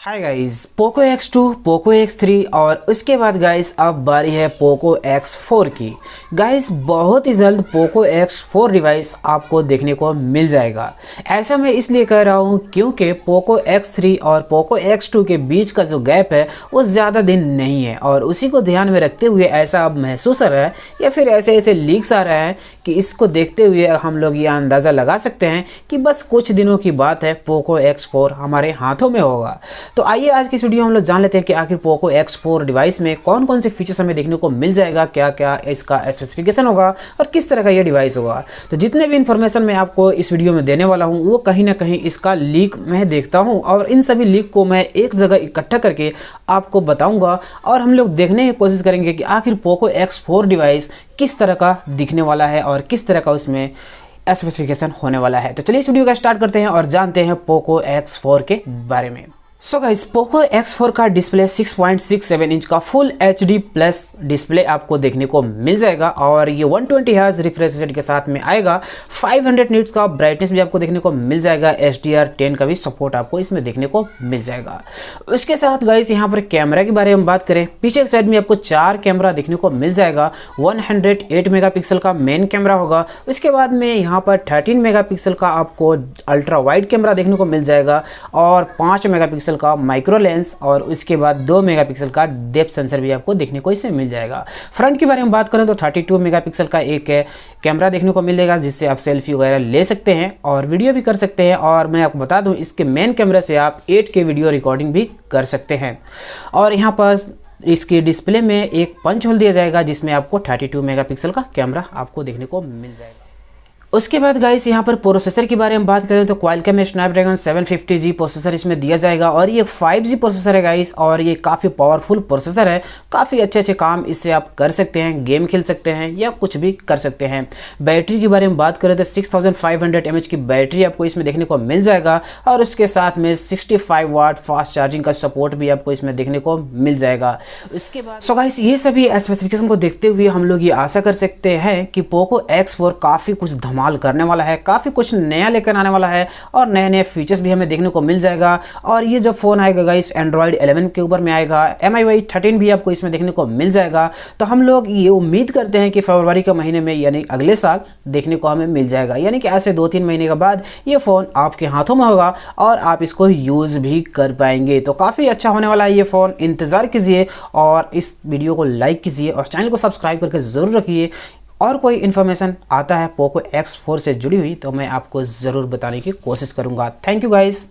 Hi guys, Poco X2, Poco X3 और उसके बाद गाइस अब बारी है पोको X4 की। गाइस बहुत ही जल्द पोको X4 डिवाइस आपको देखने को मिल जाएगा। ऐसा मैं इसलिए कह रहा हूँ क्योंकि पोको X3 और पोको X2 के बीच का जो गैप है वो ज़्यादा दिन नहीं है और उसी को ध्यान में रखते हुए ऐसा अब महसूस हो रहा है या फिर ऐसे ऐसे लीक्स आ रहा है कि इसको देखते हुए हम लोग ये अंदाज़ा लगा सकते हैं कि बस कुछ दिनों की बात है, पोको X4 हमारे हाथों में होगा। तो आइए आज की इस वीडियो में हम लोग जान लेते हैं कि आखिर पोको X4 डिवाइस में कौन कौन से फीचर्स हमें देखने को मिल जाएगा, क्या क्या इसका स्पेसिफिकेशन होगा और किस तरह का ये डिवाइस होगा। तो जितने भी इन्फॉर्मेशन मैं आपको इस वीडियो में देने वाला हूँ वो कहीं ना कहीं इसका लीक मैं देखता हूँ और इन सभी लीक को मैं एक जगह इकट्ठा करके आपको बताऊँगा और हम लोग देखने की कोशिश करेंगे कि आखिर पोको X4 डिवाइस किस तरह का दिखने वाला है और किस तरह का उसमें स्पेसिफिकेशन होने वाला है। तो चलिए इस वीडियो का स्टार्ट करते हैं और जानते हैं पोको X4 के बारे में। सो गाइस, पोको X4 का डिस्प्ले 6.67 इंच का फुल HD प्लस डिस्प्ले आपको देखने को मिल जाएगा और ये 120 हर्ट्ज रिफ्रेश रेट के साथ में आएगा। 500 निट्स का ब्राइटनेस भी आपको देखने को मिल जाएगा। HDR10 का भी सपोर्ट आपको इसमें देखने को मिल जाएगा। उसके साथ गाइस यहाँ पर कैमरा के बारे में बात करें, पीछे की साइड में आपको 4 कैमरा देखने को मिल जाएगा। 108 मेगापिक्सल का मेन कैमरा होगा। उसके बाद में यहाँ पर 13 मेगापिक्सल का आपको अल्ट्रा वाइड कैमरा देखने को मिल जाएगा और 5 मेगापिक्सल का माइक्रो लेंस और उसके बाद 2 मेगापिक्सल का डेप्थ सेंसर भी आपको देखने को इसमें मिल जाएगा। फ्रंट के बारे में बात करें तो 32 मेगापिक्सल का एक कैमरा देखने को मिलेगा जिससे आप सेल्फी वगैरह ले सकते हैं और वीडियो भी कर सकते हैं। और मैं आपको बता दूं इसके मेन कैमरा से आप 8K वीडियो रिकॉर्डिंग भी कर सकते हैं। और यहाँ पर इसके डिस्प्ले में एक पंच होल दिया जाएगा जिसमें आपको 32 मेगापिक्सल का कैमरा आपको देखने को मिल जाएगा। उसके बाद गाइस यहाँ पर प्रोसेसर के बारे में बात करें तो क्वालकॉम स्नैपड्रैगन 750G प्रोसेसर इसमें दिया जाएगा और ये 5G प्रोसेसर है गाइस और ये काफ़ी पावरफुल प्रोसेसर है। काफ़ी अच्छे काम इससे आप कर सकते हैं, गेम खेल सकते हैं या कुछ भी कर सकते हैं। बैटरी के बारे में बात करें तो 6500 mAh की बैटरी आपको इसमें देखने को मिल जाएगा और उसके साथ में 65 वाट फास्ट चार्जिंग का सपोर्ट भी आपको इसमें देखने को मिल जाएगा। उसके बाद सो गाइस ये सभी स्पेसिफिकेशन को देखते हुए हम लोग ये आशा कर सकते हैं कि पोको X4 काफ़ी कुछ धमाल करने वाला है, काफ़ी कुछ नया लेकर आने वाला है और नए नए फीचर्स भी हमें देखने को मिल जाएगा। और ये जो फ़ोन आएगा गाइस एंड्रॉयड 11 के ऊपर में आएगा। MIUI 13 भी आपको इसमें देखने को मिल जाएगा। तो हम लोग ये उम्मीद करते हैं कि फरवरी के महीने में यानी अगले साल देखने को हमें मिल जाएगा, यानी कि ऐसे 2-3 महीने के बाद ये फ़ोन आपके हाथों में होगा और आप इसको यूज़ भी कर पाएंगे। तो काफ़ी अच्छा होने वाला है ये फ़ोन, इंतज़ार कीजिए और इस वीडियो को लाइक कीजिए और चैनल को सब्सक्राइब करके ज़रूर रखिए। और कोई इन्फॉर्मेशन आता है पोको X4 से जुड़ी हुई तो मैं आपको ज़रूर बताने की कोशिश करूँगा। Thank you guys.